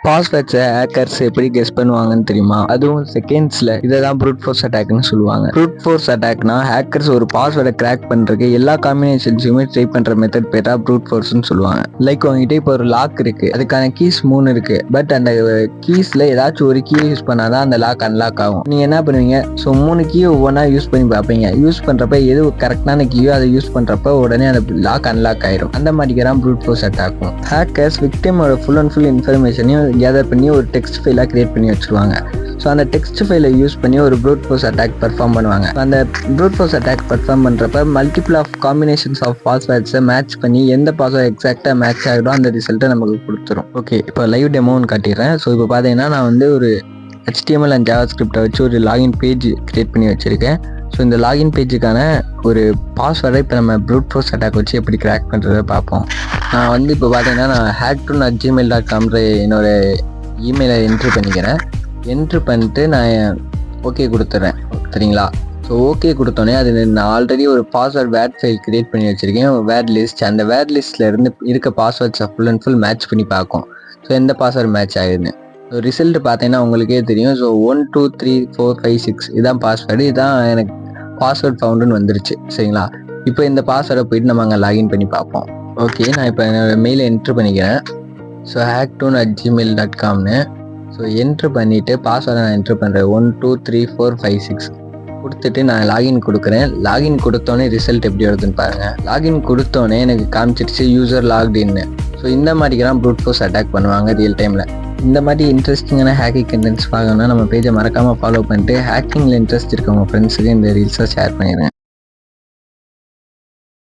பாஸ்வேர்ட்ஸை hackers எப்படி guess பண்ணுவாங்கன்னு தெரியுமா? அதுவும் செகண்ட்ஸில். இதை தான் ப்ரூட் ஃபோர்ஸ் அட்டாக்னு சொல்லுவாங்க. ப்ரூட் ஃபோர்ஸ் அட்டாக்னா ஹேக்கர்ஸ் ஒரு பாஸ்வேர்டை கிராக் பண்ணுறதுக்கு எல்லா காம்பினேஷன்ஸையுமே ட்ரை பண்ணுற மெத்தட் பேர் தான் ப்ரூட் ஃபோர்ஸ்னு சொல்லுவாங்க. லைக் உங்ககிட்ட இப்போ ஒரு லாக் இருக்குது, அதுக்கான கீஸ் 3 இருக்குது. பட் அந்த கீஸில் ஏதாச்சும் ஒரு கீ யூஸ் பண்ணாதான் அந்த லாக் அன்லாக் ஆகும். நீங்கள் என்ன பண்ணுவீங்க? ஸோ 3 கீ ஒவ்வொன்றா யூஸ் பண்ணி பார்ப்பீங்க. யூஸ் பண்ணுறப்ப எது கரெக்டான கீயோ அதை யூஸ் பண்ணுறப்ப உடனே அந்த லாக் அன்லாக் ஆயிடும். அந்த மாதிரி தான் ப்ரூட் ஃபோர்ஸ் அட்டாக்கும். ஹேக்கர்ஸ் விக்டிமோட ஃபுல் அண்ட் ஃபுல் இன்ஃபர்மேஷனையும் கேதர் பண்ணி ஒரு டெக்ஸ்ட் ஃபைலாக கிரியேட் பண்ணி வச்சுருவாங்க. ஸோ அந்த டெக்ஸ்ட் ஃபைலை யூஸ் பண்ணி ஒரு ப்ரூட் ஃபோர்ஸ் அட்டாக் பெர்ஃபார்ம் பண்ணுவாங்க. அந்த ப்ரூட் ஃபோர்ஸ் அட்டாக் பெர்ஃபார்ம் பண்ணுறப்ப மல்டிபிள் ஆஃப் காம்பினேஷன்ஸ் ஆஃப் பாஸ்வேர்ட்ஸை மேட்ச் பண்ணி எந்த பாஸ்வேர்ட் எக்ஸாக்டாக மேட்ச் ஆகிடும் அந்த ரிசல்ட்டை நமக்கு கொடுத்துரும். ஓகே, இப்போ லைவ் டெமோன்னு காட்டிடுறேன். ஸோ இப்போ பார்த்தீங்கன்னா நான் வந்து ஒரு HTML அண்ட் JavaScript வச்சு ஒரு லாகின் பேஜ் கிரியேட் பண்ணி வச்சுருக்கேன். ஸோ இந்த லாகின் பேஜுக்கான ஒரு பாஸ்வேர்டை இப்போ நம்ம ப்ரூட் ஃபோர்ஸ் அட்டாக் வச்சு எப்படி கிராக் பண்ணுறதை பார்ப்போம். நான் வந்து இப்போ பார்த்தீங்கன்னா நான் hack2@gmail.com என்னோட இமெயிலை என்ட்ரு பண்ணிக்கிறேன். என்ட்ரு பண்ணிட்டு நான் ஓகே கொடுத்துட்றேன். சரிங்களா? ஸோ ஓகே கொடுத்தோன்னே அது நான் ஆல்ரெடி ஒரு பாஸ்வேர்ட் வேர்ட் ஃபைல் கிரியேட் பண்ணி வச்சுருக்கேன், வேர்ட் லிஸ்ட். அந்த வேர்ட் லிஸ்ட்டில் இருந்து இருக்க பாஸ்வேர்ட்ஸை ஃபுல் அண்ட் ஃபுல் மேட்ச் பண்ணி பார்க்கும். ஸோ எந்த பாஸ்வேர்ட் மேட்ச் ஆகுதுன்னு. ஸோ ரிசல்ட் பார்த்தீங்கன்னா உங்களுக்கே தெரியும். ஸோ 1 2 3 4 5 6 இதான் பாஸ்வேர்டு. இதுதான் எனக்கு பாஸ்வேர்ட் ஃபவுண்டுன்னு வந்துருச்சு. சரிங்களா? இப்போ இந்த பாஸ்வேர்டை போயிட்டு நம்ம அங்கே லாகின் பண்ணி பார்ப்போம். ஓகே, நான் இப்போ என்னோடய மெயிலை என்ட்ரு பண்ணிக்கிறேன். ஸோ hack2@gmail.comனு. ஸோ என்ட்ரு பண்ணிவிட்டு பாஸ்வேர்டை நான் என்ட்ரு பண்ணுறேன். 1 2 3 4 5 6 கொடுத்துட்டு நான் லாகின் கொடுக்குறேன். லாகின் கொடுத்தோன்னே ரிசல்ட் எப்படி வருதுன்னு பாருங்கள். லாகின் கொடுத்தோன்னே எனக்கு காமிச்சிடுச்சு யூசர் லாக்டின்னு. ஸோ இந்த மாதிரிக்கெல்லாம் ப்ரூட் ஃபோர்ஸ் அட்டாக் பண்ணுவாங்க ரியல் டைமில். இந்த மாதிரி இன்ட்ரெஸ்டிங்கான ஹேக்கிங் கண்டென்ட்ஸ் பார்க்கணுன்னா நம்ம பேஜை மறக்காமல் ஃபாலோ பண்ணிட்டு ஹேக்கிங்கில் இன்ட்ரெஸ்ட் இருக்கவங்க ஃப்ரெண்ட்ஸுக்கு இந்த ரீல்ஸை ஷேர் பண்ணிடுங்க.